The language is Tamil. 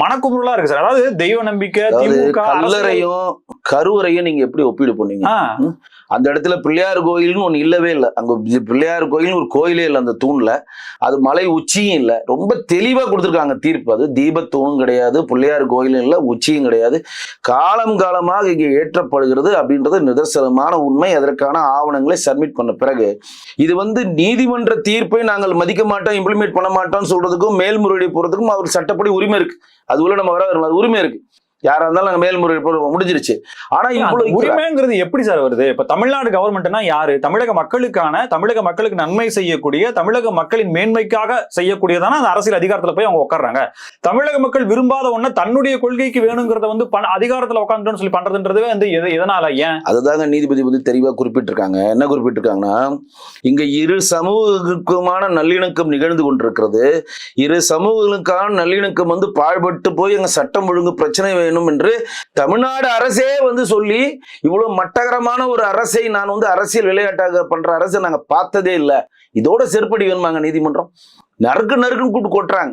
மனக்குமுறலா இருக்கு சார். அதாவது தெய்வ நம்பிக்கை, திமுக, கல்லறையும் கருவறையும் நீங்க எப்படி ஒப்பீடு பண்ணீங்க? அந்த இடத்துல பிள்ளையார் கோயில்னு ஒண்ணு இல்லவே இல்லை. அங்க பிள்ளையார் கோயில் ஒரு கோயிலே இல்லை. அந்த தூண்ல அது மலை உச்சியும் இல்லை. ரொம்ப தெளிவா கொடுத்துருக்காங்க தீர்ப்பு. அது தீபத்தூணும் கிடையாது, பிள்ளையார் கோயிலும் இல்லை, உச்சியும் கிடையாது. காலம் காலமாக இங்கே ஏற்றப்படுகிறது அப்படின்றது நிதர்சனமான உண்மை. அதற்கான ஆவணங்களை சப்மிட் பண்ண பிறகு இது நீதிமன்ற தீர்ப்பை நாங்கள் மதிக்க மாட்டோம், இம்ப்ளிமெண்ட் பண்ண மாட்டோம்னு சொல்றதுக்கும் மேல்முறையீடு போறதுக்கும் அவர் சட்டப்படி உரிமை இருக்கு. அது உள்ள நம்ம வர உரிமை இருக்கு. யாரா இருந்தாலும் நாங்க மேல்முறையீடு முடிஞ்சிருச்சு. ஆனா இவ்வளவு உரிமைங்கிறது எப்படி சார் வருது? இப்ப தமிழ்நாடு கவர்மெண்ட்னா யாரு? தமிழக மக்களுக்கு நன்மை செய்யக்கூடிய, தமிழக மக்களின் மேன்மைக்காக செய்யக்கூடியதான அந்த அரசியல் அதிகாரத்துல போய் அவங்க உட்கார்றாங்க. தமிழக மக்கள் விரும்பாத ஒண்ணு தன்னுடைய கொள்கைக்கு வேணுங்கிறத அதிகாரத்துல உட்காந்துன்னு சொல்லி பண்றதுன்றது எதனால? ஏன்? அதுதாங்க நீதிபதி தெளிவா குறிப்பிட்டிருக்காங்க. என்ன குறிப்பிட்டிருக்காங்கன்னா, இங்க இரு சமூகங்களுக்குமான நல்லிணக்கம் நிகழ்ந்து கொண்டிருக்கிறது. இரு சமூகங்களுக்கான நல்லிணக்கம் பாழ்பட்டு போய் எங்க சட்டம் ஒழுங்கு பிரச்சனை என்று தமிழ்நாடு அரசே சொல்லி, இவ்வளவு மட்டகரமான ஒரு அரசை நான் அரசியல் விளையாட்டாக பண்ற அரசை நாங்க பார்த்ததே இல்லை. இதோட செருப்படி வேணுமாங்க நீதிமன்றம்? நறுக்குன்னு கூட்டு கொட்டுறாங்க.